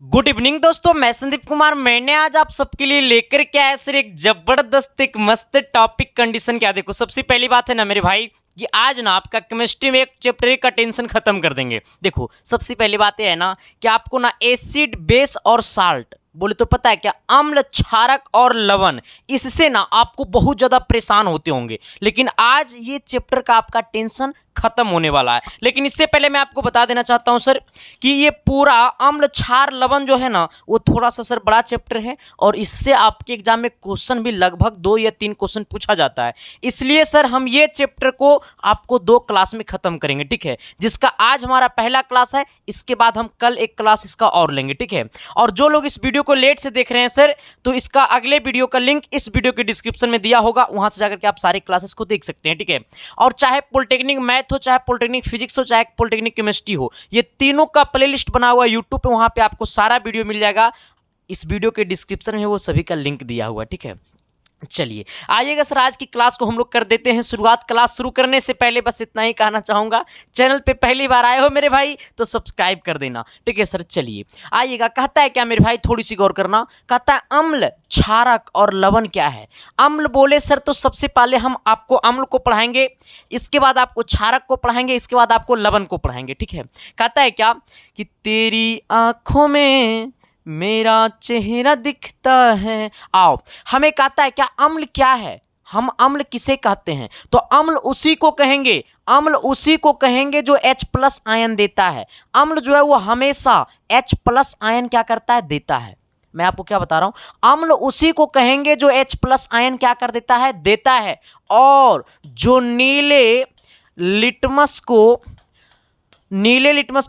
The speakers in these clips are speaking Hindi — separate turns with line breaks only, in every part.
गुड इवनिंग दोस्तों, मैं संदीप कुमार। मैंने आज आप सबके लिए लेकर के आया सर एक जबरदस्त एक मस्त टॉपिक कंडीशन। क्या देखो, सबसे पहली बात है ना मेरे भाई कि आज ना आपका केमिस्ट्री में एक चैप्टर का टेंशन खत्म कर देंगे। देखो, सबसे पहली बात यह है ना कि आपको ना एसिड, बेस और साल्ट बोले तो पता है क्या, अम्ल, क्षारक और लवण, इससे ना आपको बहुत ज्यादा परेशान होते होंगे। लेकिन आज ये चैप्टर का आपका टेंशन खत्म होने वाला है। लेकिन इससे पहले मैं आपको बता देना चाहता हूं सर कि ये पूरा अम्ल, क्षार, लवण जो है ना वो थोड़ा सा सर बड़ा चैप्टर है और इससे आपके एग्जाम में क्वेश्चन भी लगभग 2 या 3 क्वेश्चन पूछा जाता है। इसलिए सर हम ये चैप्टर को आपको 2 क्लास में खत्म करेंगे, ठीक है, जिसका आज हमारा पहला क्लास है। इसके बाद हम कल एक क्लास इसका और लेंगे, ठीक है। और जो लोग इस वीडियो को लेट से देख रहे हैं सर, तो इसका अगले वीडियो का लिंक इस वीडियो के डिस्क्रिप्शन में दिया होगा, वहां से जाकर के आप सारे क्लासेस को देख सकते हैं, ठीक है। और चाहे पॉलिटेक्निक मैथ हो, चाहे पॉलिटेक्निक फिजिक्स हो, चाहे पॉलिटेक्निक केमिस्ट्री हो, ये तीनों का प्लेलिस्ट बना हुआ है यूट्यूब पे, वहां पे आपको सारा वीडियो मिल जाएगा। इस वीडियो के डिस्क्रिप्शन में वो सभी का लिंक दिया हुआ है, ठीक है। चलिए आइएगा सर, आज की क्लास को हम लोग कर देते हैं शुरुआत। क्लास शुरू करने से पहले बस इतना ही कहना चाहूंगा, चैनल पे पहली बार आए हो मेरे भाई तो सब्सक्राइब कर देना, ठीक है सर। चलिए आइएगा, कहता है क्या मेरे भाई, थोड़ी सी गौर करना। कहता है अम्ल, क्षारक और लवण क्या है। अम्ल बोले सर तो सबसे पहले हम आपको अम्ल को पढ़ाएंगे, इसके बाद आपको क्षारक को पढ़ाएंगे, इसके बाद आपको लवण को पढ़ाएंगे, ठीक है। कहता है क्या कि तेरी आंखों में मेरा चेहरा दिखता है। आओ, हमें कहता है क्या अम्ल क्या है, हम अम्ल किसे कहते हैं, तो अम्ल उसी को कहेंगे, अम्ल उसी को कहेंगे जो H+ आयन देता है। अम्ल जो है वो हमेशा H+ आयन क्या करता है, देता है। मैं आपको क्या बता रहा हूं, अम्ल उसी को कहेंगे जो H+ आयन क्या कर देता है, देता है। और जो नीले लिटमस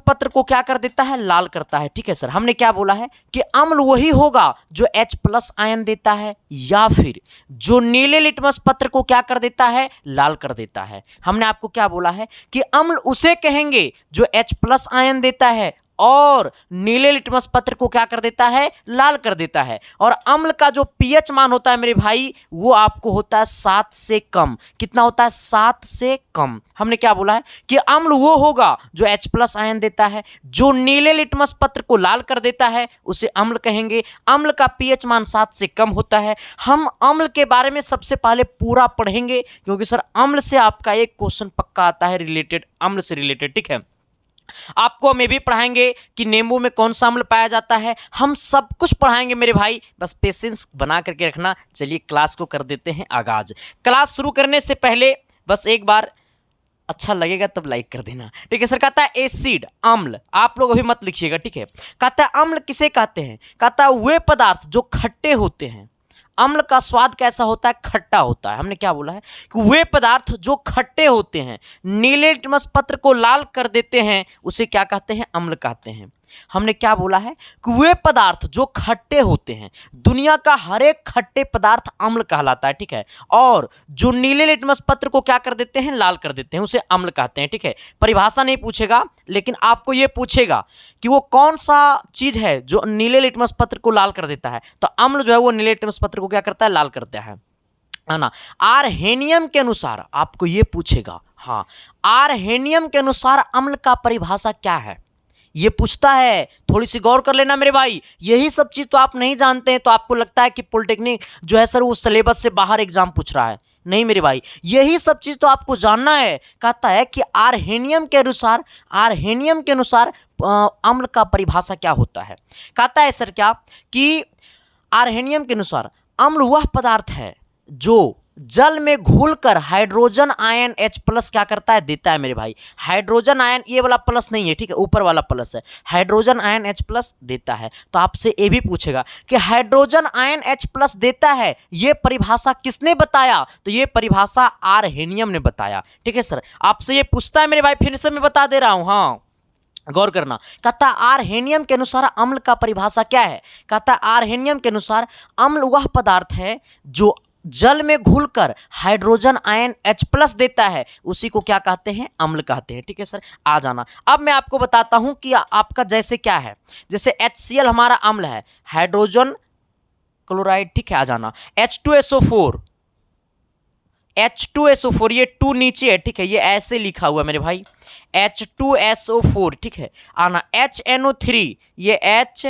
पत्र को क्या कर देता है, लाल करता है, ठीक है सर। हमने क्या बोला है कि अम्ल वही होगा जो H+ आयन देता है, या फिर जो नीले लिटमस पत्र को क्या कर देता है, लाल कर देता है। हमने आपको क्या बोला है कि अम्ल उसे कहेंगे जो H+ आयन देता है और नीले लिटमस पत्र को क्या कर देता है, लाल कर देता है। और अम्ल का जो pH मान होता है मेरे भाई, वो आपको होता है 7 से कम। कितना होता है, 7 से कम। हमने क्या बोला है कि अम्ल वो होगा जो H+ आयन देता है, जो नीले लिटमस पत्र को लाल कर देता है उसे अम्ल कहेंगे। अम्ल का pH मान 7 से कम होता है। हम अम्ल के बारे में सबसे पहले पूरा पढ़ेंगे, क्योंकि सर अम्ल से आपका एक क्वेश्चन पक्का आता है रिलेटेड, अम्ल से रिलेटेड, ठीक है। आपको हम ये भी पढ़ाएंगे कि नींबू में कौन सा अम्ल पाया जाता है। हम सब कुछ पढ़ाएंगे मेरे भाई, बस पेशेंस बना करके रखना। चलिए क्लास को कर देते हैं आगाज। क्लास शुरू करने से पहले बस एक बार अच्छा लगेगा तब लाइक कर देना, ठीक है सर। कहता है एसिड, अम्ल, आप लोग अभी मत लिखिएगा, ठीक है। कहता है अम्ल किसे कहते हैं, कहता है वे पदार्थ जो खट्टे होते हैं। अम्ल का स्वाद कैसा होता है, खट्टा होता है। हमने क्या बोला है कि वे पदार्थ जो खट्टे होते हैं, नीले लिटमस पत्र को लाल कर देते हैं, उसे क्या कहते हैं, अम्ल कहते हैं। हमने क्या बोला है कि वे पदार्थ जो खट्टे होते हैं, दुनिया का हर एक खट्टे पदार्थ अम्ल कहलाता है, ठीक है। और जो नीले लिटमस पत्र को क्या कर देते हैं, लाल कर देते हैं, उसे अम्ल कहते हैं, ठीक है। परिभाषा नहीं पूछेगा, लेकिन आपको यह पूछेगा कि वो कौन सा चीज है जो नीले लिटमस पत्र को लाल कर देता है, तो अम्ल जो है वो नीले लिटमस पत्र को क्या करता है, लाल करता है ना। आर्हेनियम के अनुसार आपको यह पूछेगा, हाँ, आर्हेनियम के अनुसार अम्ल का परिभाषा क्या है, ये पूछता है। थोड़ी सी गौर कर लेना मेरे भाई, यही सब चीज तो आप नहीं जानते हैं, तो आपको लगता है कि पॉलिटेक्निक जो है सर वो सिलेबस से बाहर एग्जाम पूछ रहा है। नहीं मेरे भाई, यही सब चीज तो आपको जानना है। कहता है कि आर्हेनियम के अनुसार अम्ल का परिभाषा क्या होता है। कहता है सर क्या कि आर्हेनियम के अनुसार अम्ल वह पदार्थ है जो जल में घुलकर हाइड्रोजन आयन H+ क्या करता है, देता है मेरे भाई। हाइड्रोजन आयन, ये वाला प्लस नहीं है, ठीक है, ऊपर वाला प्लस है। हाइड्रोजन आयन H+ देता है। तो आपसे ये भी पूछेगा कि हाइड्रोजन आयन H+ देता है, ये परिभाषा किसने बताया, तो ये परिभाषा आर्हेनियम ने बताया, ठीक है सर। आपसे ये पूछता है मेरे भाई, फिर से मैं बता दे रहा हूं, हाँ गौर करना। कहता आर्हेनियम के अनुसार अम्ल का परिभाषा क्या है। कहता आर्हेनियम के अनुसार अम्ल वह पदार्थ है जो जल में घुलकर हाइड्रोजन आयन H+ देता है, उसी को क्या कहते हैं, अम्ल कहते हैं, ठीक है सर। आ जाना, अब मैं आपको बताता हूं कि आपका जैसे क्या है, जैसे HCl हमारा अम्ल है, हाइड्रोजन क्लोराइड, ठीक है। आ जाना, H2SO4, H2SO4, ये 2 नीचे है, ठीक है, ये ऐसे लिखा हुआ है मेरे भाई, H2SO4, ठीक है। आना, HNO3, ये H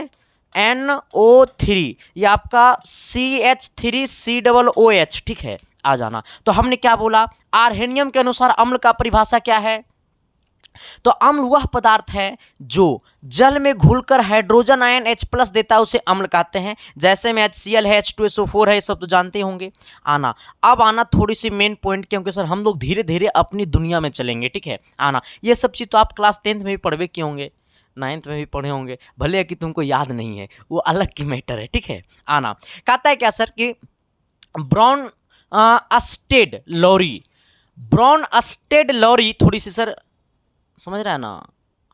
NO3, ये आपका CH3COOH, ठीक है, आ जाना। तो हमने क्या बोला, आर्हेनियम के अनुसार अम्ल का परिभाषा क्या है, तो अम्ल वह पदार्थ है जो जल में घुलकर हाइड्रोजन आयन H+ देता है, उसे अम्ल कहते हैं। जैसे में HCl है, H2SO4 है, ये सब तो जानते होंगे। आना, अब आना थोड़ी सी मेन पॉइंट, क्योंकि सर हम लोग धीरे धीरे अपनी दुनिया में चलेंगे, ठीक है। आना, ये सब चीज़ तो आप क्लास 10th में भी पढ़वे किए होंगे, 9th में भी पढ़े होंगे, भले कि तुमको याद नहीं है, वो अलग की मैटर है, ठीक है। आना, कहता है क्या सर कि ब्राउन अस्टेड लॉरी, थोड़ी सी सर समझ रहा है ना,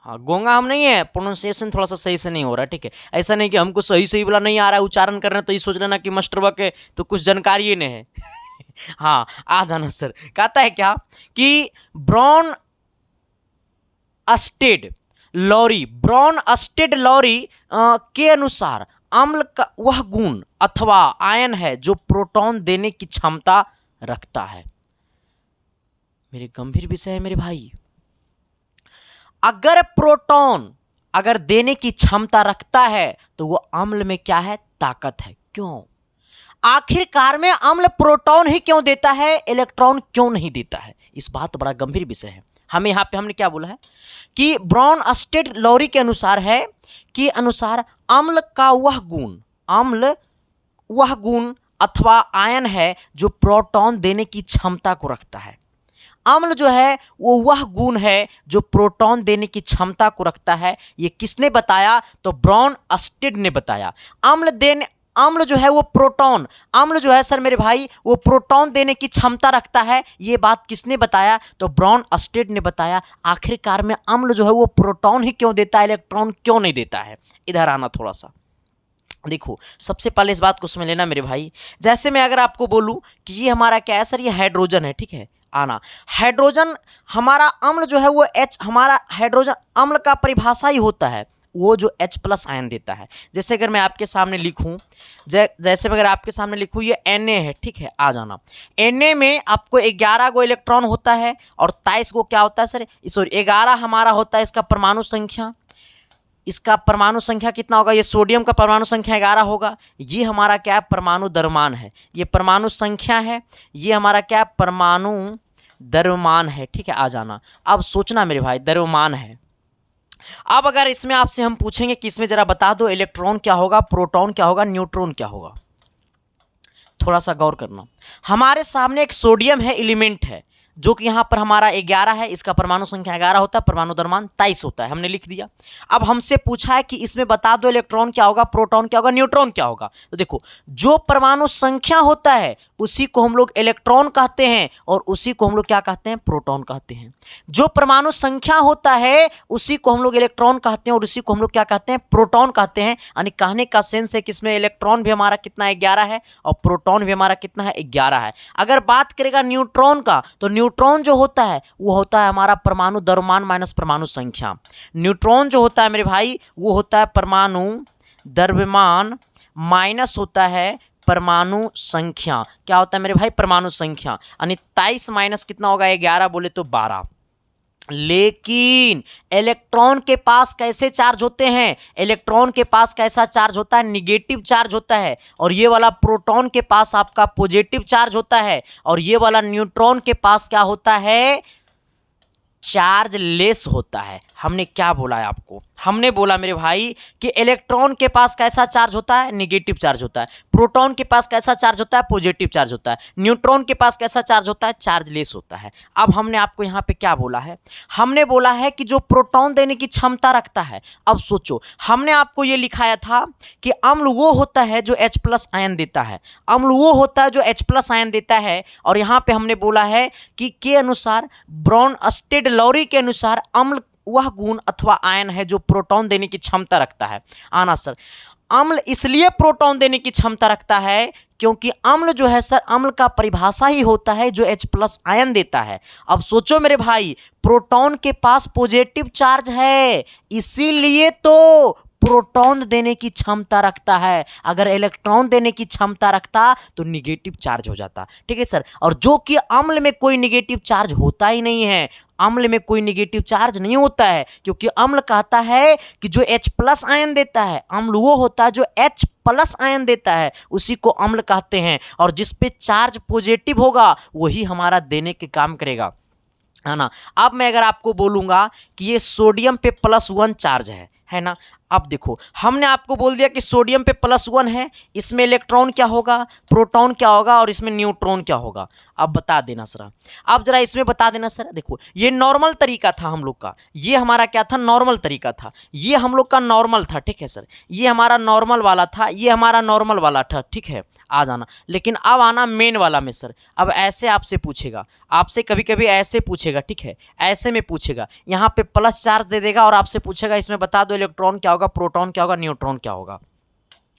हाँ, गोंगा हम नहीं है, प्रोनाउंसिएशन थोड़ा सा सही से नहीं हो रहा है, ठीक है। ऐसा नहीं कि हमको सही सही बोला नहीं आ रहा है, उच्चारण कर रहे हैं तो ये सोच लेना कि मास्टरवा के तो कुछ जानकारी ही नहीं है। हाँ, आ जाना सर। कहता है क्या कि ब्राउन अस्टेड लॉरी के अनुसार अम्ल का वह गुण अथवा आयन है जो प्रोटॉन देने की क्षमता रखता है। मेरे गंभीर विषय है मेरे भाई, अगर प्रोटॉन अगर देने की क्षमता रखता है तो वो अम्ल में क्या है, ताकत है। क्यों, आखिरकार में अम्ल प्रोटॉन ही क्यों देता है, इलेक्ट्रॉन क्यों नहीं देता है, इस बात बड़ा गंभीर विषय है। हमें यहां पे हमने क्या बोला है कि ब्राउन अस्टेड लॉरी के अनुसार है कि अनुसार अम्ल का वह गुण अथवा आयन है जो प्रोटॉन देने की क्षमता को रखता है। अम्ल जो है वो वह गुण है जो प्रोटॉन देने की क्षमता को रखता है। ये किसने बताया, तो ब्राउन अस्टेड ने बताया। अम्ल जो है वो प्रोटॉन, अम्ल जो है सर मेरे भाई वो प्रोटॉन देने की क्षमता रखता है। ये बात किसने बताया, तो ब्राउन अस्टेड ने बताया। आखिरकार में अम्ल जो है वो प्रोटॉन ही क्यों देता है, इलेक्ट्रॉन क्यों नहीं देता है। इधर आना थोड़ा सा, देखो सबसे पहले इस बात को समझ लेना मेरे भाई। जैसे मैं अगर आपको बोलूं कि ये हमारा क्या है सर, ये हाइड्रोजन है, ठीक है। आना, हाइड्रोजन हमारा अम्ल जो है वो हमारा हाइड्रोजन अम्ल का परिभाषा ही होता है वो जो H+ आयन देता है। जैसे अगर मैं आपके सामने लिखूं, जैसे अगर आपके सामने लिखूं ये Na है, ठीक है। आ जाना, Na में आपको 11 गो इलेक्ट्रॉन होता है और 23 गो क्या होता है सर, सॉरी 11 हमारा होता है इसका परमाणु संख्या। इसका परमाणु संख्या कितना होगा, ये सोडियम का परमाणु संख्या 11 होगा। ये हमारा क्या है, परमाणु द्रव्यमान है। ये परमाणु संख्या है, ये हमारा क्या है, परमाणु द्रव्यमान है, ठीक है। आ जाना, अब सोचना मेरे भाई, द्रव्यमान है। अब अगर इसमें आपसे हम पूछेंगे कि इसमें जरा बता दो इलेक्ट्रॉन क्या होगा, प्रोटॉन क्या होगा, न्यूट्रॉन क्या होगा, थोड़ा सा गौर करना। हमारे सामने एक सोडियम है, एलिमेंट है, जो कि यहाँ पर हमारा 11 है, इसका परमाणु संख्या 11 होता है, परमाणु द्रव्यमान 23 होता है, हमने लिख दिया। अब हमसे पूछा है कि इसमें बता दो इलेक्ट्रॉन क्या होगा, प्रोटॉन क्या होगा, न्यूट्रॉन क्या होगा। तो देखो, जो परमाणु संख्या होता है उसी को हम लोग इलेक्ट्रॉन कहते हैं और उसी को हम लोग क्या कहते हैं, प्रोटॉन कहते हैं। जो परमाणु संख्या होता है उसी को हम लोग इलेक्ट्रॉन कहते हैं और उसी को हम लोग क्या कहते हैं, प्रोटॉन कहते हैं। यानी कहने का सेंस है कि इसमें इलेक्ट्रॉन भी हमारा कितना है, 11 है, और प्रोटॉन भी हमारा कितना है, 11 है। अगर बात करेगा न्यूट्रॉन का, तो न्यूट्रॉन जो होता है वो होता है हमारा परमाणु द्रव्यमान माइनस परमाणु संख्या। न्यूट्रॉन जो होता है मेरे भाई वो होता है परमाणु द्रव्यमान माइनस होता है परमाणु संख्या। क्या होता है मेरे भाई, परमाणु संख्या। यानी 23 माइनस कितना होगा, 11 बोले तो 12। लेकिन इलेक्ट्रॉन के पास कैसे चार्ज होते हैं, इलेक्ट्रॉन के पास कैसा चार्ज होता है, निगेटिव चार्ज होता है। और ये वाला प्रोटॉन के पास आपका पॉजिटिव चार्ज होता है। और ये वाला न्यूट्रॉन के पास क्या होता है, चार्ज लेस होता है। हमने क्या बोला है आपको, हमने बोला मेरे भाई कि इलेक्ट्रॉन के पास कैसा चार्ज होता है, नेगेटिव चार्ज होता है। प्रोटॉन के पास कैसा चार्ज होता है, पॉजिटिव चार्ज होता है। न्यूट्रॉन के पास कैसा चार्ज होता है, चार्ज लेस होता है। अब हमने आपको यहाँ पे क्या बोला है, हमने बोला है कि जो प्रोटॉन देने की क्षमता रखता है। अब सोचो, हमने आपको ये लिखाया था कि अम्ल वो होता है जो H+ आयन देता है, अम्ल वो होता है जो H+ आयन देता है। और यहाँ पे हमने बोला है कि के अनुसार, ब्राउन अस्टेड लॉरी के अनुसार अम्ल वह गुण अथवा आयन है जो प्रोटॉन देने की क्षमता रखता है। आना सर, अम्ल इसलिए प्रोटॉन देने की क्षमता रखता है क्योंकि अम्ल जो है सर, अम्ल का परिभाषा ही होता है जो H+ आयन देता है। अब सोचो मेरे भाई, प्रोटॉन के पास पॉजिटिव चार्ज है, इसीलिए तो प्रोटॉन देने की क्षमता रखता है। अगर इलेक्ट्रॉन देने की क्षमता रखता तो निगेटिव चार्ज हो जाता, ठीक है सर। और जो कि अम्ल में कोई निगेटिव चार्ज होता ही नहीं है, अम्ल में कोई निगेटिव चार्ज नहीं होता है, क्योंकि अम्ल कहता है कि जो H+ आयन देता है, अम्ल वो होता है जो H+ आयन देता है, उसी को अम्ल कहते हैं। और जिस पे चार्ज पॉजिटिव होगा वही हमारा देने के काम करेगा, है ना। अब मैं अगर आपको बोलूंगा कि ये सोडियम पे +1 चार्ज है ना। अब देखो, हमने आपको बोल दिया कि सोडियम पे +1 है, इसमें इलेक्ट्रॉन क्या होगा, प्रोटॉन क्या होगा, और इसमें न्यूट्रॉन क्या होगा। अब बता देना सर, अब जरा इसमें बता देना सर। देखो, ये नॉर्मल तरीका था हम लोग का, ये हमारा क्या था, नॉर्मल तरीका था, ये हम लोग का नॉर्मल था, ठीक है सर। ये हमारा नॉर्मल वाला था, ये हमारा नॉर्मल वाला था, ठीक है। आ जाना, लेकिन अब आना मेन वाला में सर। अब ऐसे आपसे पूछेगा, आपसे कभी कभी ऐसे पूछेगा, ठीक है, ऐसे में पूछेगा, यहाँ पे प्लस चार्ज दे देगा और आपसे पूछेगा इसमें बता दो इलेक्ट्रॉन क्या होगा, प्रोटॉन क्या होगा, न्यूट्रॉन क्या होगा।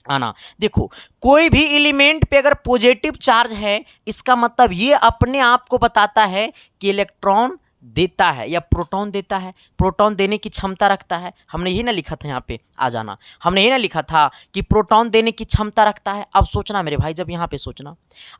आना, देखो, कोई भी एलिमेंट पे अगर पॉजिटिव चार्ज है, इसका मतलब ये अपने आप को बताता है कि इलेक्ट्रॉन देता है या प्रोटॉन देता है, प्रोटॉन देने की क्षमता रखता है। हमने यही ना लिखा था, यहाँ पे आ जाना, हमने यही ना लिखा था कि प्रोटॉन देने की क्षमता रखता है। अब सोचना मेरे भाई, जब यहाँ पे सोचना,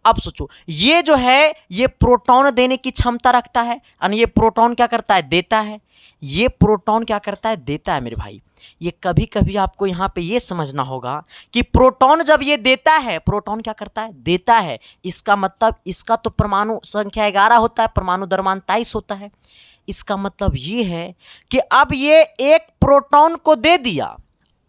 अब सोचो, ये जो है ये प्रोटॉन देने की क्षमता रखता है, यानी ये प्रोटॉन क्या करता है, देता है। ये प्रोटॉन क्या करता है, देता है मेरे भाई। ये कभी कभी आपको यहाँ पे ये समझना होगा कि प्रोटॉन जब ये देता है, प्रोटॉन क्या करता है, देता है, इसका मतलब इसका तो परमाणु संख्या 11 होता है, परमाणु द्रव्यमान 23 होता है। इसका मतलब ये है कि अब ये एक प्रोटॉन को दे दिया,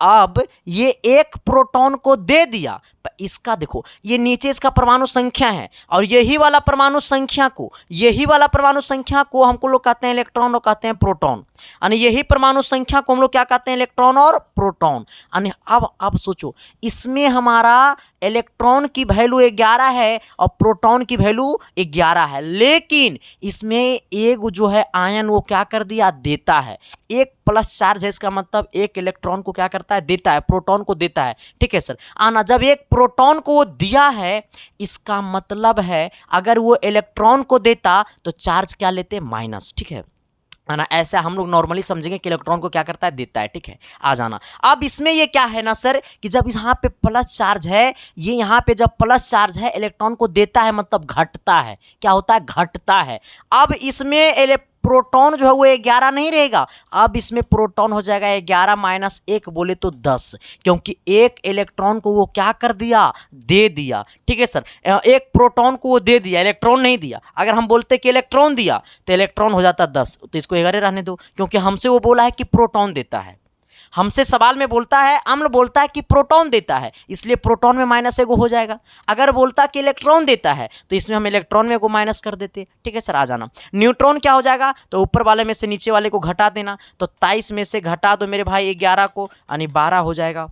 अब ये एक प्रोटॉन को दे दिया। इसका देखो, ये नीचे इसका परमाणु संख्या है, और यही वाला परमाणु संख्या को, यही वाला परमाणु संख्या को हमको लोग कहते हैं इलेक्ट्रॉन और कहते हैं प्रोटॉन, यानी यही परमाणु संख्या को हम लोग क्या कहते हैं, इलेक्ट्रॉन और प्रोटॉन। यानी अब सोचो, इसमें हमारा इलेक्ट्रॉन की वैल्यू 11 है और प्रोटॉन की वैल्यू 11 है, लेकिन इसमें एक जो है आयन वो क्या कर दिया, देता है। एक प्लस चार्ज है, इसका मतलब एक इलेक्ट्रॉन को क्या करता है, देता है, प्रोटॉन को देता है, ठीक है सर। आना, जब एक प्रोटॉन को वो दिया है, इसका मतलब है अगर वो इलेक्ट्रॉन को देता तो चार्ज क्या लेते, माइनस, ठीक है ना। ऐसा हम लोग नॉर्मली समझेंगे कि इलेक्ट्रॉन को क्या करता है, देता है, ठीक है। आ जाना, अब इसमें ये क्या है ना सर, कि जब यहाँ पे प्लस चार्ज है, ये यहाँ पे जब प्लस चार्ज है, इलेक्ट्रॉन को देता है, मतलब घटता है, क्या होता है, घटता है। अब इसमें प्रोटॉन जो है वो 11 नहीं रहेगा, अब इसमें प्रोटॉन हो जाएगा 11 माइनस 1 बोले तो 10, क्योंकि एक इलेक्ट्रॉन को वो क्या कर दिया, दे दिया, ठीक है सर। एक प्रोटॉन को वो दे दिया, इलेक्ट्रॉन नहीं दिया। अगर हम बोलते कि इलेक्ट्रॉन दिया तो इलेक्ट्रॉन हो जाता 10, तो इसको 11 रहने दो, क्योंकि हमसे वो बोला है कि प्रोटॉन देता है। हमसे सवाल में बोलता है, अम्ल बोलता है कि प्रोटॉन देता है, इसलिए प्रोटॉन में -1 हो जाएगा। अगर बोलता कि इलेक्ट्रॉन देता है तो इसमें हम इलेक्ट्रॉन में को माइनस कर देते, ठीक है सर। आ जाना, न्यूट्रॉन क्या हो जाएगा, तो ऊपर वाले में से नीचे वाले को घटा देना, तो 23 में से घटा दो मेरे भाई 11 को, यानी 12 हो जाएगा।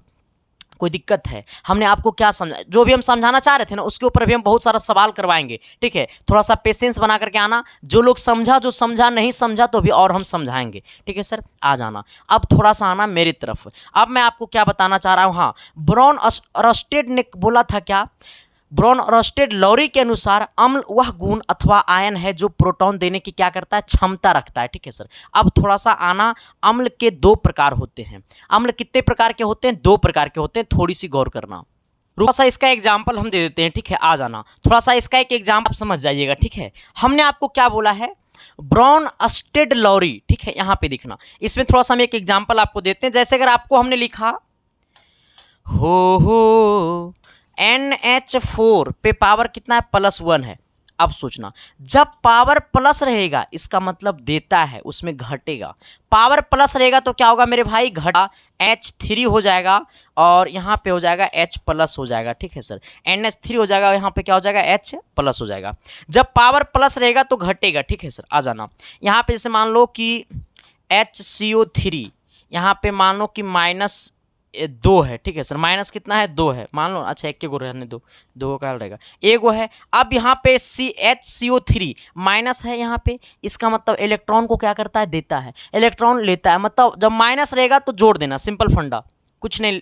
कोई दिक्कत है, हमने आपको क्या समझा, जो भी हम समझाना चाह रहे थे ना उसके ऊपर भी हम बहुत सारा सवाल करवाएंगे, ठीक है। थोड़ा सा पेशेंस बना करके आना, जो लोग समझा, जो समझा नहीं समझा तो भी और हम समझाएंगे, ठीक है सर। आ जाना, अब थोड़ा सा आना मेरी तरफ। अब मैं आपको क्या बताना चाह रहा हूँ, हाँ, ब्रॉन रस्टेड ने बोला था क्या, ब्रॉन रस्टेड लॉरी के अनुसार अम्ल वह गुण अथवा आयन है जो प्रोटॉन देने की क्या करता है, क्षमता रखता है, ठीक है सर। अब थोड़ा सा आना, अम्ल के 2 प्रकार होते हैं। अम्ल कितने प्रकार के होते हैं, 2 प्रकार के होते हैं, थोड़ी सी गौर करना। थोड़ा सा इसका एग्जाम्पल हम दे देते हैं, ठीक है। आ जाना, थोड़ा सा इसका एक एग्जाम्पल आप समझ जाइएगा, ठीक है। हमने आपको क्या बोला है, ब्रॉन रस्टेड लॉरी, ठीक है, यहाँ पे दिखना। इसमें थोड़ा सा हम एक एग्जाम्पल आपको देते हैं, जैसे अगर आपको हमने लिखा हो NH4 पे पावर कितना है, +1 है। अब सोचना, जब पावर प्लस रहेगा इसका मतलब देता है, उसमें घटेगा। पावर प्लस रहेगा तो क्या होगा मेरे भाई, घटा, H3 हो जाएगा और यहाँ पे हो जाएगा H+ हो जाएगा, ठीक है सर। NH3 हो जाएगा, यहाँ पे क्या हो जाएगा, H+ हो जाएगा। जब पावर प्लस रहेगा तो घटेगा, ठीक है सर। आ जाना, यहाँ पे जैसे मान लो कि HCO3, यहाँ पे मान लो कि -2 है, ठीक है सर। माइनस कितना है, 2 है, मान लो, अच्छा 1 के गो रहने दो, 2 का रहेगा, 1 गो है। अब यहाँ पे HCO3 माइनस है, यहाँ पे इसका मतलब इलेक्ट्रॉन को क्या करता है, देता है, इलेक्ट्रॉन लेता है। मतलब जब माइनस रहेगा तो जोड़ देना, सिंपल फंडा, कुछ नहीं,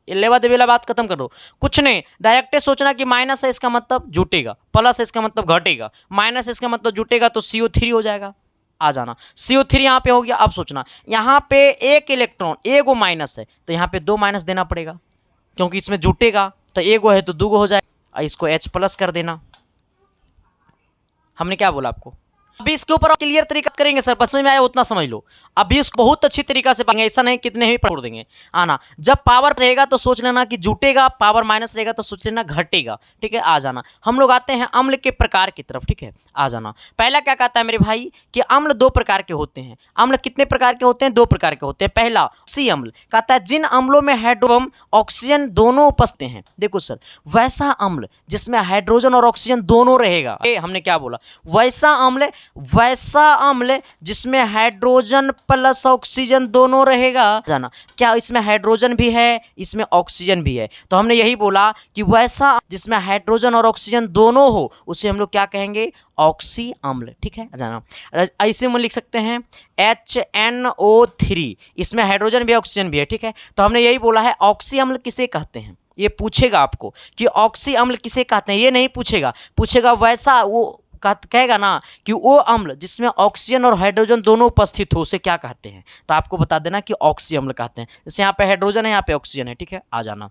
लेवा देवेला बात खत्म करो, कुछ नहीं, डायरेक्ट सोचना कि माइनस है इसका मतलब जुटेगा, प्लस है इसका मतलब घटेगा, माइनस इसका मतलब जुटेगा, तो CO3 हो जाएगा, आ जाना। CO3 यहाँ पे हो गया। अब सोचना यहाँ पे एक इलेक्ट्रॉन एगो माइनस है तो यहाँ पे 2 माइनस देना पड़ेगा, क्योंकि इसमें जुटेगा तो एगो है तो 2 हो जाएगा। इसको H प्लस कर देना। हमने क्या बोला आपको? अभी इसके ऊपर क्लियर तरीका करेंगे सर, समझ में आया उतना समझ लो। अभी इसको बहुत अच्छी तरीका से पढ़ेंगे, ऐसा नहीं कितने ही पढ़ देंगे। आना जब पावर रहेगा तो सोच लेना कि जुटेगा, पावर माइनस रहेगा तो सोच लेना घटेगा। ठीक है, आ जाना। हम लोग आते हैं अम्ल के प्रकार की तरफ। ठीक है, आ जाना। पहला क्या कहता है मेरे भाई कि अम्ल 2 प्रकार के होते हैं। अम्ल कितने प्रकार के होते हैं? 2 प्रकार के होते हैं। पहला सी अम्ल कहता है जिन अम्लों में हाइड्रोजन ऑक्सीजन दोनों उपस्थित हैं। देखो सर, वैसा अम्ल जिसमें हाइड्रोजन और ऑक्सीजन दोनों रहेगा। हमने क्या बोला? वैसा अम्ल जिसमें हाइड्रोजन प्लस ऑक्सीजन दोनों रहेगा। जाना क्या इसमें हाइड्रोजन भी है, इसमें ऑक्सीजन भी है, तो हमने यही बोला कि वैसा जिसमें हाइड्रोजन और ऑक्सीजन दोनों हो उसे हम लोग क्या कहेंगे? ऑक्सी अम्ल। ठीक है, जाना। ऐसे हम लिख सकते हैं HNO3, इसमें हाइड्रोजन भी है ऑक्सीजन भी है। ठीक है, तो हमने यही बोला है ऑक्सी अम्ल किसे कहते हैं। ये पूछेगा आपको कि ऑक्सी अम्ल किसे कहते हैं, ये नहीं पूछेगा वैसा वो कहेगा ना कि वो अम्ल जिसमें ऑक्सीजन और हाइड्रोजन दोनों उपस्थित हो उसे क्या कहते हैं, तो आपको बता देना कि ऑक्सी अम्ल कहते हैं। जैसे यहाँ पे हाइड्रोजन है, यहाँ पे ऑक्सीजन है। ठीक है, आ जाना।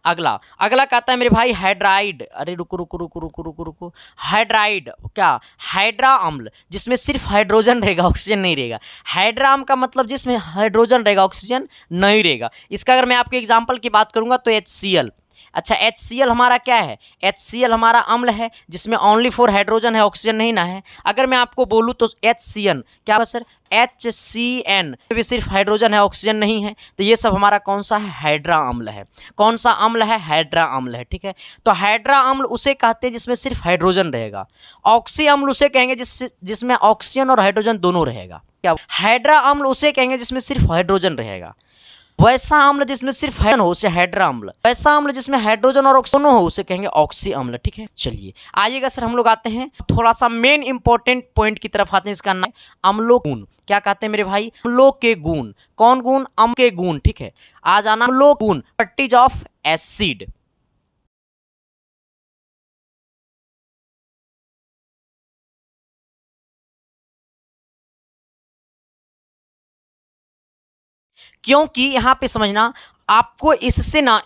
अगला कहता है मेरे भाई हाइड्राइड। अरे रुको। हाइड्राइड क्या? हाइड्रा अम्ल जिसमें सिर्फ हाइड्रोजन रहेगा, ऑक्सीजन नहीं रहेगा। हाइड्रा अम्ल का मतलब जिसमें हाइड्रोजन रहेगा, ऑक्सीजन नहीं रहेगा। इसका अगर मैं आपके एग्जांपल की बात करूंगा तो HCl। अच्छा, HCl हमारा क्या है? HCl हमारा अम्ल है जिसमें ओनली 4 हाइड्रोजन है, ऑक्सीजन नहीं ना है। अगर मैं आपको बोलूँ तो HCN क्या है सर? HCN भी सिर्फ हाइड्रोजन है, ऑक्सीजन नहीं है। तो ये सब हमारा कौन सा है? हाइड्रा अम्ल है। कौन सा अम्ल है? हाइड्रा अम्ल है। ठीक है, तो हाइड्रा अम्ल उसे कहते हैं जिसमें सिर्फ हाइड्रोजन रहेगा। ऑक्सी अम्ल उसे कहेंगे जिसमें ऑक्सीजन और हाइड्रोजन दोनों रहेगा। क्या? हाइड्रा अम्ल उसे कहेंगे जिसमें सिर्फ हाइड्रोजन रहेगा। वैसा अम्ल जिसमें सिर्फ हाइड्रोजन हो उसे हाइड्रा अम्ल। वैसा अम्ल जिसमें हाइड्रोजन और ऑक्सीजन हो उसे कहेंगे ऑक्सी अम्ल। ठीक है, चलिए आइएगा सर, हम लोग आते हैं थोड़ा सा मेन इंपॉर्टेंट पॉइंट की तरफ आते हैं। इसका नाम अम्लों के गुण। क्या कहते हैं मेरे भाई? अम्लों के गुण। कौन गुण? अम्ल के गुण। ठीक है, आ जाना। अम्लों के गुण, प्रॉपर्टीज ऑफ एसिड। क्योंकि यहां पे समझना आपको इससे ना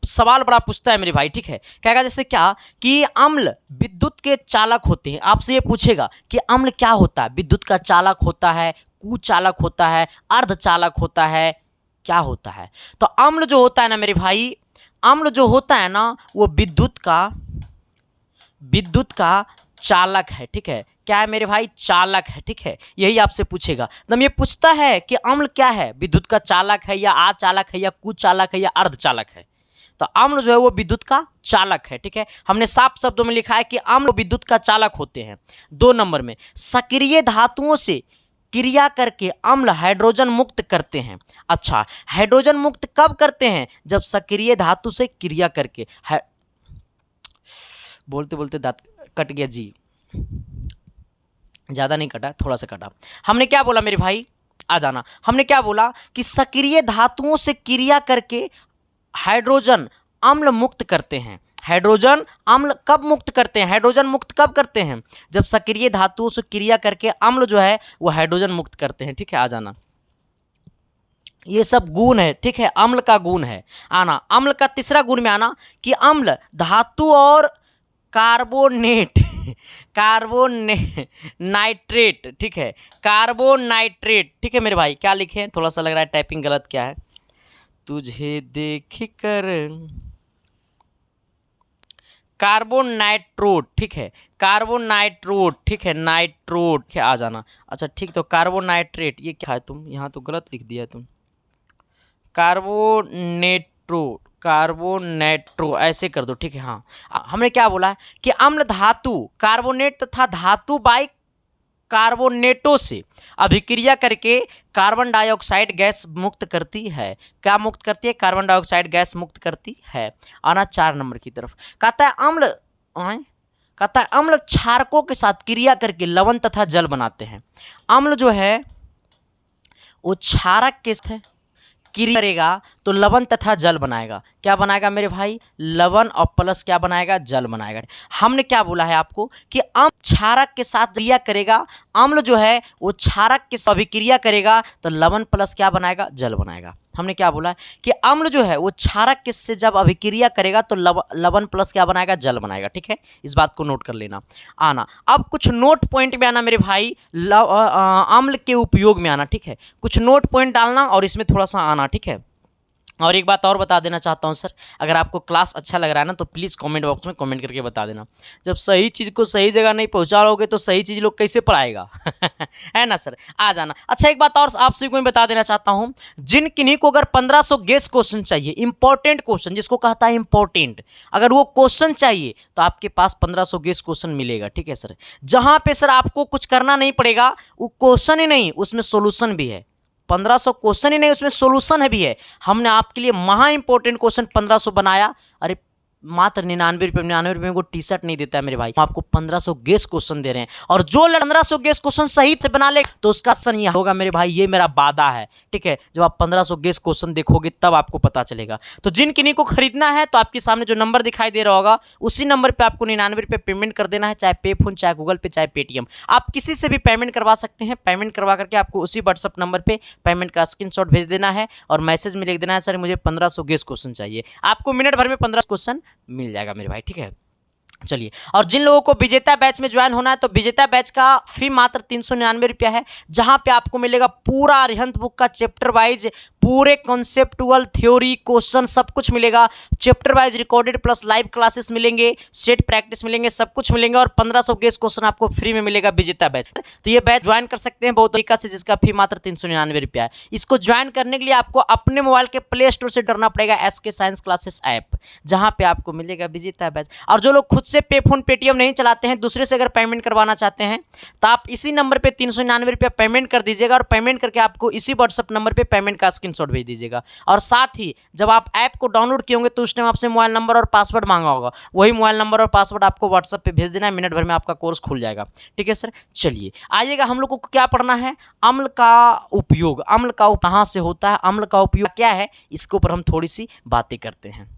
सवाल बड़ा पूछता है मेरे भाई। ठीक है, कहेगा जैसे क्या कि अम्ल विद्युत के चालक होते हैं। आपसे ये पूछेगा कि अम्ल क्या होता है? विद्युत का चालक होता है, कुचालक होता है, अर्धचालक होता है, क्या होता है? तो अम्ल जो होता है ना मेरे भाई, अम्ल जो होता है ना वो विद्युत का चालक है। ठीक है, क्या है मेरे भाई? चालक है। ठीक है, यही आपसे पूछेगा। मतलब ये पूछता है कि अम्ल क्या है? विद्युत का चालक है या आचालक है या कुचालक है या अर्धचालक है? तो अम्ल जो है वो विद्युत का चालक है। ठीक है, हमने साफ शब्दों में लिखा है कि अम्ल विद्युत का चालक होते हैं। 2 नंबर में सक्रिय धातुओं से क्रिया करके अम्ल हाइड्रोजन मुक्त करते हैं। अच्छा, हाइड्रोजन मुक्त कब करते हैं? जब सक्रिय धातु से क्रिया करके। बोलते बोलते दांत कट गया जी, ज़्यादा नहीं कटा, थोड़ा सा कटा। हमने क्या बोला मेरे भाई? आ जाना। हमने क्या बोला कि सक्रिय धातुओं से क्रिया करके हाइड्रोजन अम्ल मुक्त करते हैं। हाइड्रोजन अम्ल कब मुक्त करते हैं? हाइड्रोजन मुक्त कब करते हैं? जब सक्रिय धातुओं से क्रिया करके अम्ल जो है वो हाइड्रोजन मुक्त करते हैं। ठीक है, आ जाना। ये सब गुण है। ठीक है, अम्ल का गुण है। आना अम्ल का तीसरा गुण में आना कि अम्ल धातु और नाइट्रेट। ठीक है, कार्बोनाइट्रेट। ठीक है मेरे भाई, क्या लिखे हैं? थोड़ा सा लग रहा है टाइपिंग गलत। क्या है? तुझे देख कर कार्बोनाइट्रोट। ठीक है, कार्बोनाइट्रोट। ठीक है, नाइट्रोट। क्या आ जाना। अच्छा ठीक, तो कार्बोनाइट्रेट ये क्या है? तुम यहाँ तो गलत लिख दिया तुम। कार्बोनेट्रो ऐसे कर दो। ठीक है, हाँ। हमने क्या बोला है कि अम्ल धातु कार्बोनेट तथा धातु बाई कार्बोनेटों से अभिक्रिया करके कार्बन डाइऑक्साइड गैस मुक्त करती है। क्या मुक्त करती है? कार्बन डाइऑक्साइड गैस मुक्त करती है। आना 4 नंबर की तरफ। कहता है अम्ल क्षारकों के साथ क्रिया करके लवण तथा जल बनाते हैं। अम्ल जो है वो क्षारक के साथ क्रिया करेगा तो लवण तथा जल बनाएगा। क्या बनाएगा मेरे भाई? लवण और प्लस क्या बनाएगा? जल बनाएगा। हमने क्या बोला है आपको कि अम्ल क्षारक के साथ क्रिया करेगा, अम्ल जो है वो क्षारक के साथ अभिक्रिया करेगा तो लवण प्लस क्या बनाएगा? जल बनाएगा। हमने क्या बोला कि अम्ल जो है वो क्षारक के से जब अभिक्रिया करेगा तो लवण प्लस क्या बनाएगा? जल बनाएगा। ठीक है, इस बात को नोट कर लेना। आना अब कुछ नोट पॉइंट में आना मेरे भाई, अम्ल के उपयोग में आना। ठीक है, कुछ नोट पॉइंट डालना और इसमें थोड़ा सा आना। ठीक है, और एक बात और बता देना चाहता हूं सर, अगर आपको क्लास अच्छा लग रहा है ना तो प्लीज़ कमेंट बॉक्स में कमेंट करके बता देना। जब सही चीज़ को सही जगह नहीं पहुंचा लोगे तो सही चीज़ लोग कैसे पढ़ाएगा? है ना सर, आ जाना। अच्छा एक बात और आप सभी को मैं बता देना चाहता हूं, जिन किन्हीं को अगर 1500 गेस क्वेश्चन चाहिए, इंपॉर्टेंट क्वेश्चन जिसको कहता है इंपॉर्टेंट, अगर वो क्वेश्चन चाहिए तो आपके पास 1500 गेस क्वेश्चन मिलेगा। ठीक है सर, जहां पे सर आपको कुछ करना नहीं पड़ेगा, वो क्वेश्चन ही नहीं उसमें सोल्यूशन भी है। 1500 क्वेश्चन ही नहीं उसमें सोल्यूशन है भी है। हमने आपके लिए महा इंपॉर्टेंट क्वेश्चन 1500 बनाया। अरे मात्र 99 रुपये में वो टी शर्ट नहीं देता है मेरे भाई, हम आपको 1500 गेस क्वेश्चन दे रहे हैं और जो 1500 गेस क्वेश्चन सही से बना ले तो उसका सन यह होगा मेरे भाई, ये मेरा वादा है। ठीक है, जब आप 1500 गेस क्वेश्चन देखोगे तब आपको पता चलेगा। तो जिन किन्हीं को खरीदना है तो आपके सामने जो नंबर दिखाई दे रहा होगा उसी नंबर पर आपको 99 रुपये पेमेंट कर देना है, चाहे पे फोन, चाहे गूगल पे, चाहे पेटीएम, आप किसी से भी पेमेंट करवा सकते हैं। पेमेंट करवा करके आपको उसी व्हाट्सअप नंबर पर पेमेंट का स्क्रीनशॉट भेज देना है और मैसेज में लिख देना है सर मुझे 1500 गेस क्वेश्चन चाहिए। आपको मिनट भर में 15 क्वेश्चन मिल जाएगा मेरे भाई। ठीक है, चलिए, और जिन लोगों को विजेता बैच में ज्वाइन होना है तो विजेता बैच का फी मात्र 399 रुपया है, जहां पे आपको मिलेगा पूरा अरिहंत बुक का चैप्टर वाइज पूरे कॉन्सेप्टुअल थ्योरी क्वेश्चन सब कुछ मिलेगा। Chapter wise recorded plus live classes मिलेंगे, सेट प्रैक्टिस मिलेंगे, सब कुछ मिलेंगे और 1500 गेस क्वेश्चन आपको फ्री में मिलेगा विजेता बैच। तो ये बैच ज्वाइन कर सकते हैं बहुत तरीका से, जिसका फी मात्र 399 रुपया है। इसको ज्वाइन करने के लिए आपको अपने मोबाइल के प्ले स्टोर से डालना पड़ेगा SK साइंस क्लासेस ऐप, जहां पे आपको मिलेगा विजेता बैच। और जो लोग खुद से पे फोन पेटीएम नहीं चलाते हैं, दूसरे से अगर पेमेंट करवाना चाहते हैं तो आप इसी नंबर पे 399 रुपया पेमेंट कर दीजिएगा और पेमेंट करके आपको इसी व्हाट्सएप नंबर पे पेमेंट का स्क्रीनशॉट भेज दीजिएगा। और साथ ही जब आप ऐप को डाउनलोड किए होंगे तो उस टाइम आपसे मोबाइल नंबर और पासवर्ड मांगा होगा, वही मोबाइल नंबर और पासवर्ड आपको व्हाट्सएप पे भेज देना है, मिनट भर में आपका कोर्स खुल जाएगा। ठीक है सर, चलिए आइएगा, हम लोग को क्या पढ़ना है? अम्ल का उपयोग। अम्ल का कहाँ से होता है, अम्ल का उपयोग क्या है, इसके ऊपर हम थोड़ी सी बातें करते हैं।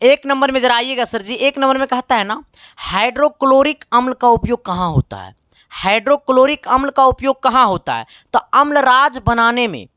एक नंबर में जरा आइएगा सर जी, एक नंबर में कहता है ना हाइड्रोक्लोरिक अम्ल का उपयोग कहाँ होता है? हाइड्रोक्लोरिक अम्ल का उपयोग कहाँ होता है? तो अम्लराज बनाने में,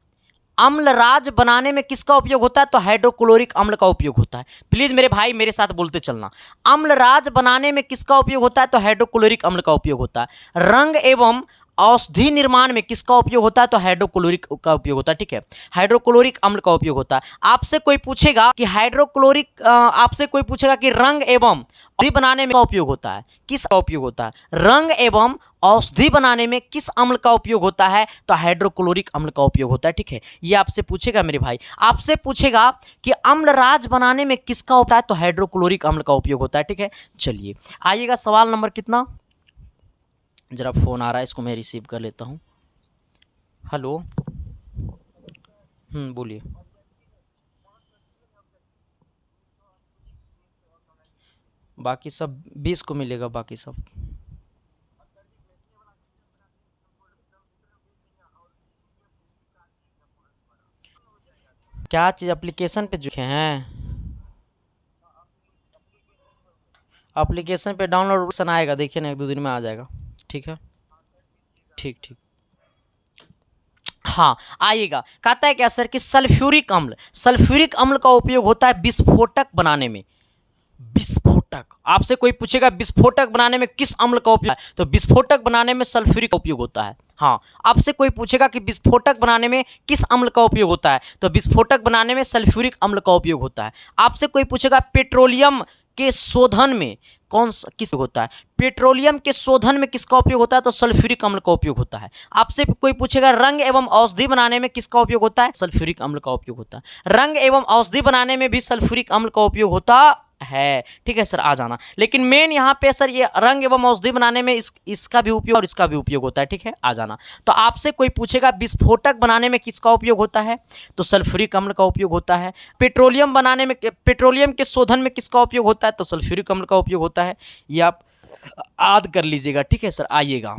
अम्लराज बनाने में किसका उपयोग होता है? तो हाइड्रोक्लोरिक अम्ल का उपयोग होता है। प्लीज मेरे भाई मेरे साथ बोलते चलना, अम्लराज बनाने में किसका उपयोग होता है? तो हाइड्रोक्लोरिक अम्ल का उपयोग होता है। रंग एवं औषधि निर्माण में किसका उपयोग होता है? तो हाइड्रोक्लोरिक का उपयोग होता है। ठीक है, हाइड्रोक्लोरिक अम्ल का उपयोग होता है। आपसे कोई पूछेगा कि हाइड्रोक्लोरिक, आपसे कोई पूछेगा कि रंग एवं औषधि बनाने में क्या उपयोग होता है, किस का उपयोग होता है? रंग एवं औषधि बनाने में किस अम्ल का उपयोग होता है? तो हाइड्रोक्लोरिक अम्ल का उपयोग होता है। ठीक है, ये आपसे पूछेगा मेरे भाई, आपसे पूछेगा कि अम्लराज बनाने में किसका होता है? तो हाइड्रोक्लोरिक अम्ल का उपयोग होता है। ठीक है, चलिए आइएगा, सवाल नंबर कितना, जरा फोन आ रहा है, इसको मैं रिसीव कर लेता हूँ। हेलो, बोलिए। बाकी सब 20 को मिलेगा, बाकी सब क्या चीज़ एप्लीकेशन पे जो हैं, एप्लीकेशन पे डाउनलोड ऑप्शन आएगा, देखिए ना 1-2 दिन में आ जाएगा। ठीक है, ठीक ठीक, हाँ आइएगा। कहता है क्या सर कि सल्फ्यूरिक अम्ल, सल्फ्यूरिक अम्ल का उपयोग होता है विस्फोटक बनाने में। विस्फोटक, आपसे कोई पूछेगा विस्फोटक बनाने में किस अम्ल का उपयोग है? तो विस्फोटक बनाने में सल्फ्यूरिक का उपयोग होता है। हाँ, आपसे कोई पूछेगा कि विस्फोटक बनाने में किस अम्ल का उपयोग होता है? तो विस्फोटक बनाने में सल्फ्यूरिक अम्ल का उपयोग होता है। आपसे कोई पूछेगा पेट्रोलियम के शोधन में कौन सा किस होता है? पेट्रोलियम के शोधन में किसका उपयोग होता है? तो सल्फ्यूरिक अम्ल का उपयोग होता है। आपसे कोई पूछेगा रंग एवं औषधि बनाने में किसका उपयोग होता है? सल्फ्यूरिक अम्ल का उपयोग होता है। रंग एवं औषधि बनाने में भी सल्फ्यूरिक अम्ल का उपयोग होता है। ठीक है सर, आ जाना। लेकिन मेन यहाँ पे सर ये रंग एवं औषधि बनाने में इसका भी उपयोग और इसका भी उपयोग होता है। ठीक है, आ जाना। तो आपसे कोई पूछेगा विस्फोटक बनाने में किसका उपयोग होता है? तो सल्फ्यूरिक अम्ल का उपयोग होता है। पेट्रोलियम बनाने में, पेट्रोलियम के शोधन में किसका उपयोग होता है? तो सल्फ्यूरिक अम्ल का उपयोग होता है। ये आप याद कर लीजिएगा, ठीक है सर। आइएगा,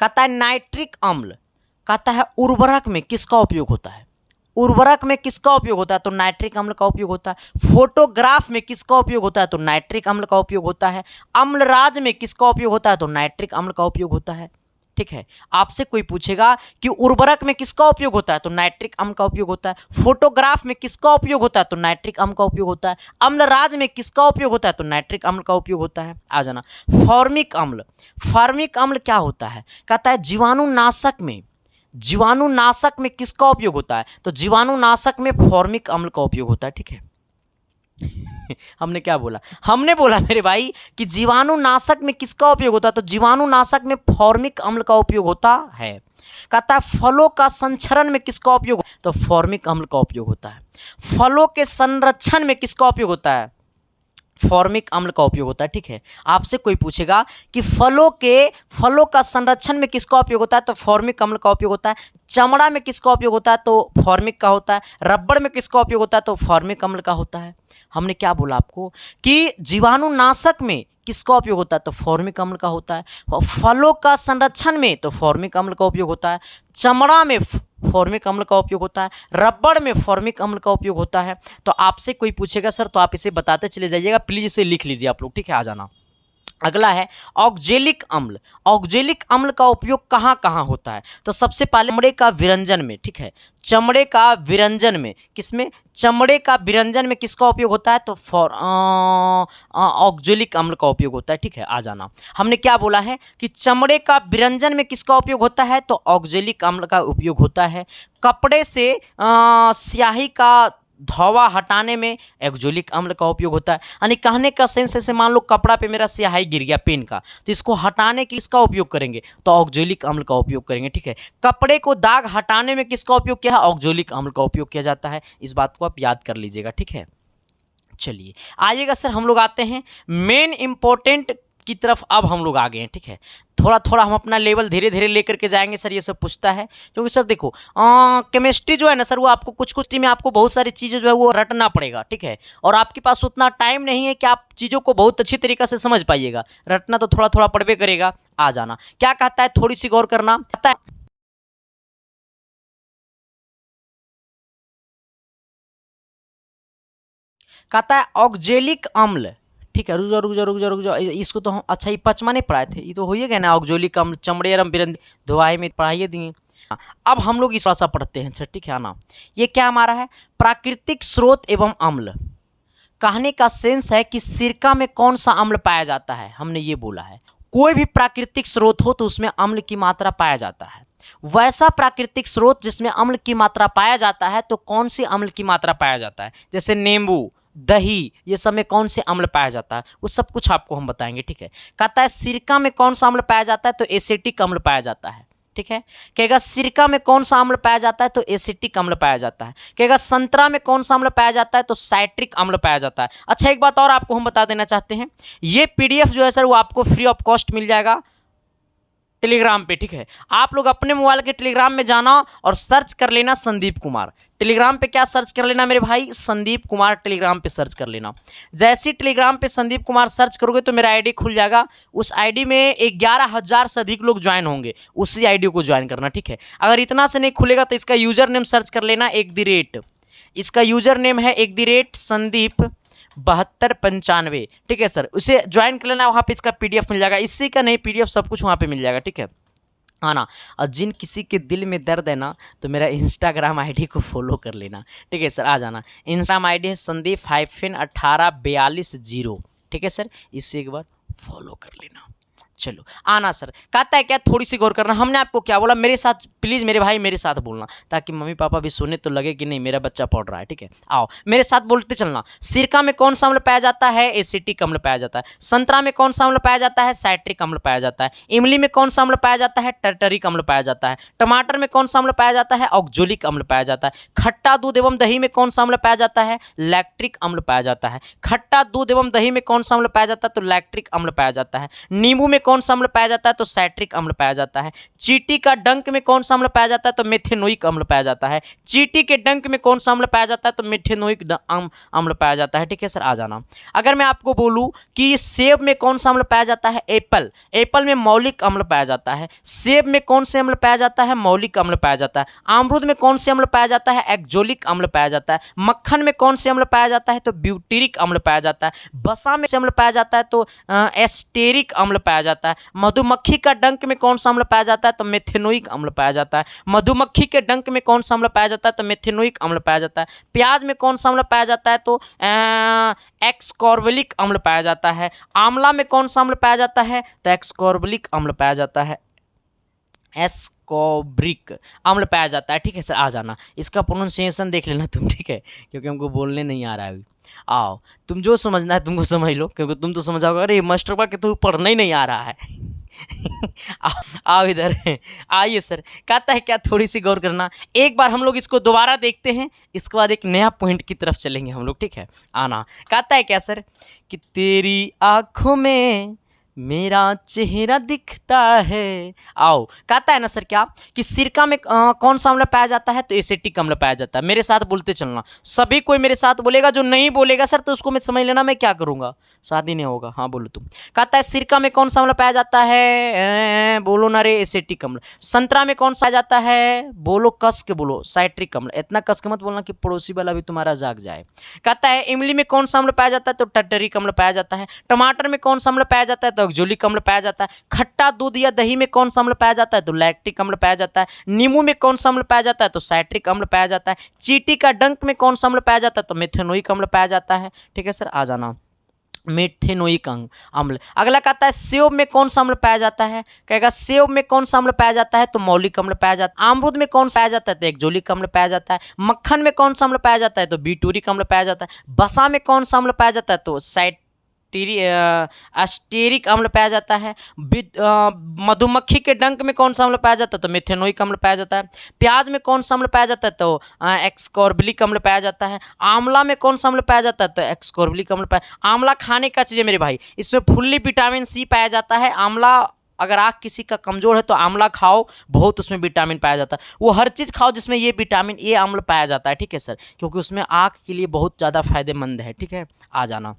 कहता है नाइट्रिक अम्ल, कहता है उर्वरक में किसका उपयोग होता है? उर्वरक में किसका उपयोग होता है? तो नाइट्रिक अम्ल का उपयोग होता है। फोटोग्राफ में किसका उपयोग होता है? तो नाइट्रिक अम्ल का उपयोग होता है। अम्लराज में किसका उपयोग होता है? तो नाइट्रिक अम्ल का उपयोग होता है, ठीक है। आपसे कोई पूछेगा कि उर्वरक में किसका उपयोग होता है? तो नाइट्रिक अम्ल का उपयोग होता है। फोटोग्राफ में किसका उपयोग होता है? तो नाइट्रिक अम्ल का उपयोग होता है। अम्लराज में किसका उपयोग होता है? तो नाइट्रिक अम्ल का उपयोग होता है। आ जाना। फॉर्मिक अम्ल, फॉर्मिक अम्ल क्या होता है? कहता है जीवाणुनाशक में, जीवाणुनाशक में किसका उपयोग होता है? तो जीवाणुनाशक में फॉर्मिक अम्ल का उपयोग होता है, ठीक है। हमने क्या बोला? हमने बोला मेरे भाई कि जीवाणुनाशक में किसका उपयोग होता है? तो जीवाणुनाशक में फॉर्मिक अम्ल का उपयोग होता है। कहता है फलों का संचरण में किसका उपयोग? तो फॉर्मिक अम्ल का उपयोग होता है। फलों के संरक्षण में किसका उपयोग होता है? फॉर्मिक अम्ल का उपयोग होता है, ठीक है। आपसे कोई पूछेगा कि फलों का संरक्षण में किसका उपयोग होता है? तो फॉर्मिक अम्ल का उपयोग होता है। चमड़ा में किसका उपयोग होता है? तो फॉर्मिक का होता है। रबड़ में किसका उपयोग होता है? तो फॉर्मिक अम्ल का होता है। हमने क्या बोला आपको कि जीवाणुनाशक में किसका उपयोग होता है? तो फॉर्मिक अम्ल का होता है। फलों का संरक्षण में तो फॉर्मिक अम्ल का उपयोग होता है। चमड़ा में फॉर्मिक अम्ल का उपयोग होता है। रबड़ में फॉर्मिक अम्ल का उपयोग होता है। तो आपसे कोई पूछेगा सर तो आप इसे बताते चले जाइएगा, प्लीज इसे लिख लीजिए आप लोग, ठीक है। आ जाना। अगला है ऑक्जेलिक अम्ल। ऑक्जेलिक अम्ल का उपयोग कहाँ कहाँ होता है? तो सबसे पहले चमड़े का विरंजन में, ठीक है। चमड़े का विरंजन में, किसमें? चमड़े का विरंजन में किसका उपयोग होता है? तो ऑक्जेलिक अम्ल का उपयोग होता है, ठीक है। आ जाना। हमने क्या बोला है कि चमड़े का विरंजन में किसका उपयोग होता है? तो ऑक्जेलिक अम्ल का उपयोग होता है। कपड़े से स्याही का धोवा हटाने में एक्जोलिक अम्ल का उपयोग होता है। यानी कहने का सेंस ऐसे, मान लो कपड़ा पे मेरा स्याही गिर गया पेन का, तो इसको हटाने के लिए इसका उपयोग करेंगे तो ऑक्जेलिक अम्ल का उपयोग करेंगे, ठीक है। कपड़े को दाग हटाने में किसका उपयोग किया है? ऑक्जेलिक अम्ल का उपयोग किया जाता है। इस बात को आप याद कर लीजिएगा, ठीक है। चलिए आइएगा सर, हम लोग आते हैं मेन इंपॉर्टेंट की तरफ। अब हम लोग आ गए हैं, ठीक है। थोड़ा थोड़ा हम अपना लेवल धीरे धीरे लेकर के जाएंगे सर, ये सब पूछता है। क्योंकि सर देखो केमिस्ट्री जो है ना सर, वो आपको कुछ कुछ में आपको बहुत सारी चीज़ें जो है वो रटना पड़ेगा, ठीक है। और आपके पास उतना टाइम नहीं है कि आप चीज़ों को बहुत अच्छी तरीके से समझ पाइएगा। रटना तो थोड़ा थोड़ा पड़बे करेगा। आ जाना। क्या कहता है? थोड़ी सी गौर करना। कहता है कहता है ऑक्जेलिक अम्ल, ठीक है। रुक जाओ रुक जाओ रुक जाओ रुक जाओ, इसको तो हम अच्छा, ये पचमा नहीं पढ़ाए थे, ये तो हो ही गया ना। ऑक्जेलिक अम्ल चमड़े एवं बिरंज धोआई में पढ़ाइए दिए। अब हम लोग इस थोड़ा सा पढ़ते हैं, ठीक है ना। ये क्या हमारा है? प्राकृतिक स्रोत एवं अम्ल। कहने का सेंस है कि सिरका में कौन सा अम्ल पाया जाता है? हमने ये बोला है कोई भी प्राकृतिक स्रोत हो तो उसमें अम्ल की मात्रा पाया जाता है। वैसा प्राकृतिक स्रोत जिसमें अम्ल की मात्रा पाया जाता है, तो कौन सी अम्ल की मात्रा पाया जाता है? जैसे नींबू, दही, ये सब में कौन से अम्ल पाया जाता है, वो सब कुछ आपको हम बताएंगे, ठीक है। कहता है सिरका में कौन सा अम्ल पाया जाता है? तो एसिटिक अम्ल पाया जाता है, ठीक है। कहेगा सिरका में कौन सा अम्ल पाया जाता है? तो एसिटिक अम्ल पाया जाता है। कहेगा संतरा में कौन सा अम्ल पाया जाता है? तो साइट्रिक अम्ल पाया जाता है। अच्छा, एक बात और आपको हम बता देना चाहते हैं, ये पीडीएफ जो है सर वो आपको फ्री ऑफ कॉस्ट मिल जाएगा टेलीग्राम पे, ठीक है। आप लोग अपने मोबाइल के टेलीग्राम में जाना और सर्च कर लेना संदीप कुमार। टेलीग्राम पे क्या सर्च कर लेना मेरे भाई? संदीप कुमार टेलीग्राम पे सर्च कर लेना। जैसे ही टेलीग्राम पे संदीप कुमार सर्च करोगे तो मेरा आईडी खुल जाएगा। उस आईडी में 11,000 से अधिक लोग ज्वाइन होंगे, उसी आईडी को ज्वाइन करना, ठीक है। अगर इतना से नहीं खुलेगा तो इसका यूजर नेम सर्च कर लेना @ इसका यूजर नेम है @संदीप 7295, ठीक है सर। उसे ज्वाइन कर लेना, वहाँ पे इसका पीडीएफ मिल जाएगा। इसी का नहीं पीडीएफ सब कुछ वहाँ पे मिल जाएगा, ठीक है। हाँ ना। और जिन किसी के दिल में दर्द है ना, तो मेरा इंस्टाग्राम आईडी को फॉलो कर लेना, ठीक है सर। आ जाना। इंस्टाग्राम आईडी है संदीप-1842, ठीक है सर। इससे एक बार फॉलो कर लेना। चलो आना सर। कहता है क्या? थोड़ी सी गौर करना। हमने आपको क्या बोला? मेरे साथ प्लीज़ मेरे भाई मेरे साथ बोलना, ताकि मम्मी पापा भी सुने तो लगे कि नहीं मेरा बच्चा पढ़ रहा है, ठीक है। आओ मेरे साथ बोलते चलना। सिरका में कौन सा अम्ल पाया जाता है? एसिटिक अम्ल पाया जाता है। संतरा में कौन सा अम्ल पाया जाता है? साइट्रिक अम्ल पाया जाता है। इमली में कौन सा अम्ल पाया जाता है? टर्टरिक अम्ल पाया जाता है। टमाटर में कौन सा अम्ल पाया जाता है? ऑक्जेलिक अम्ल पाया जाता है। खट्टा दूध एवं दही में कौन सा अम्ल पाया जाता है? लैक्टिक अम्ल पाया जाता है। खट्टा दूध एवं दही में कौन सा अम्ल पाया जाता है? तो लैक्टिक अम्ल पाया जाता है। नींबू में कौन सा अम्ल पाया जाता है? तो साइट्रिक अम्ल पाया जाता है। चींटी का डंक में कौन सा अम्ल पाया जाता है? तो मेथेनोइक अम्ल पाया जाता है। चींटी के डंक में कौन सा अम्ल पाया जाता है? तो मेथेनोइक अम्ल पाया जाता है। ठीक है सर, आ जाना। अगर मैं आपको बोलूं कि सेब में कौन सा अम्ल पाया जाता है? एप्पल। एप्पल में मौलिक अम्ल पाया जाता है। सेब में कौन से अम्ल पाया जाता है? मौलिक अम्ल पाया जाता है। अमरूद में कौन से अम्ल पाया जाता है? एक्जोलिक अम्ल पाया जाता है। मक्खन में कौन से अम्ल पाया जाता है? तो ब्यूटेरिक अम्ल पाया जाता है। बसा में से अम्ल पाया जाता है? तो एस्टेरिक अम्ल पाया जाता है। मधुमक्खी का डंक में कौन सा अम्ल पाया जाता है? तो मेथेनोइक अम्ल पाया जाता है। मधुमक्खी के डंक में कौन सा अम्ल पाया जाता है? तो मेथेनोइक अम्ल पाया जाता है। प्याज में कौन सा अम्ल पाया जाता है? तो एक्सकॉर्बलिक अम्ल पाया जाता है। आंवला में कौन सा अम्ल पाया जाता है? तो एक्सकॉर्बलिक अम्ल पाया जाता है। एस्कॉर्बिक अम्ल पाया जाता है। ठीक है सर, आ जाना। इसका प्रोनाउंसिएशन देख लेना तुम, ठीक है, क्योंकि हमको बोलने नहीं आ रहा है अभी। आओ, तुम जो समझना है तुमको समझ लो, क्योंकि तुम तो समझ जाओगे, अरे मास्टर बा के तो पढ़ना ही नहीं आ रहा है। आओ इधर, आइए सर। कहता है क्या, थोड़ी सी गौर करना। एक बार हम लोग इसको दोबारा देखते हैं, इसके बाद एक नया पॉइंट की तरफ चलेंगे हम लोग। ठीक है, आना। कहता है क्या सर कि तेरी आंखों में मेरा चेहरा दिखता है। आओ, कहता है ना सर क्या कि सिरका में कौन सा अम्ल पाया जाता है? तो एसिटिक अम्ल पाया जाता है। मेरे साथ बोलते चलना, सभी कोई मेरे साथ बोलेगा, जो नहीं बोलेगा सर तो उसको मैं समझ लेना मैं क्या करूंगा, शादी नहीं होगा। हाँ बोलो तुम। कहता है सिरका में कौन सा अम्ल पाया जाता है? बोलो ना रे, एसिटिक अम्ल। संतरा में कौन सा पाया जाता है? बोलो, कस के बोलो, साइट्रिक अम्ल। इतना कस के मत बोलना कि पड़ोसी वाला भी तुम्हारा जाग जाए। कहता है इमली में कौन सा अम्ल पाया जाता है? तो टर्टरिक अम्ल पाया जाता है। टमाटर में कौन सा अम्ल पाया जाता है? तो एक्जोलिक अम्ल पाया जाता है। खट्टा दूध या दही में कौन सा अम्ल पाया जाता है? तो लैक्टिक अम्ल पाया जाता है। नींबू में कौन सा अम्ल पाया जाता है? तो साइट्रिक अम्ल पाया जाता है। चींटी का डंक में कौन सा अम्ल पाया जाता है? तो मेथेनोइक अम्ल पाया जाता है। ठीक है सर, आ जाना। मेथेनोइक अम्ल। अगला कहता है सेब में कौन सा अम्ल पाया जाता है? कहेगा सेब में कौन सा अम्ल पाया जाता है? तो मौलिक अम्ल पाया जाता है। अमरूद में कौन सा पाया जाता है? तो एक्जोलिक अम्ल पाया जाता है। मक्खन में कौन सा अम्ल पाया जाता है? तो ब्यूटेरिक अम्ल पाया जाता है। बसा में कौन सा अम्ल पाया जाता है? तो अस्टेरिक अम्ल पाया जाता है। मधुमक्खी के डंक में कौन सा अम्ल पाया जाता है? तो मेथेनोइक अम्ल पाया जाता है। प्याज में कौन सा अम्ल पाया जाता है? तो एक्सकॉर्बिक अम्ल पाया जाता है। आंवला में कौन सा अम्ल पाया जाता है? तो एक्सकॉर्बिक अम्ल पाया। आंवला खाने का चीज़ है मेरे भाई, इसमें फुल्ली विटामिन सी पाया जाता है। आंवला, अगर आँख किसी का कमजोर है तो आंवला खाओ, बहुत उसमें विटामिन पाया जाता है। वो हर चीज़ खाओ जिसमें ये विटामिन ए अम्ल पाया जाता है। ठीक है सर, क्योंकि उसमें आँख के लिए बहुत ज़्यादा फायदेमंद है। ठीक है, आ जाना।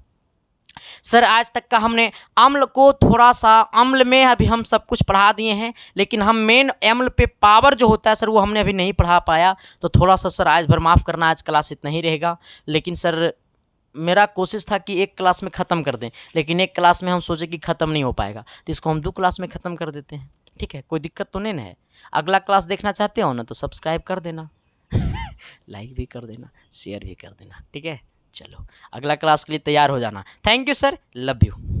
सर आज तक का हमने अम्ल को थोड़ा सा, अम्ल में अभी हम सब कुछ पढ़ा दिए हैं, लेकिन हम मेन अम्ल पे पावर जो होता है सर वो हमने अभी नहीं पढ़ा पाया, तो थोड़ा सा सर आज भर माफ़ करना, आज क्लास इतना ही रहेगा। लेकिन सर मेरा कोशिश था कि एक क्लास में ख़त्म कर दें, लेकिन एक क्लास में हम सोचे कि ख़त्म नहीं हो पाएगा, तो इसको हम 2 क्लास में ख़त्म कर देते हैं। ठीक है, कोई दिक्कत तो नहीं ना है? अगला क्लास देखना चाहते हो ना तो सब्सक्राइब कर देना, लाइक भी कर देना, शेयर भी कर देना। ठीक है, चलो अगला क्लास के लिए तैयार हो जाना। Thank you sir, love you.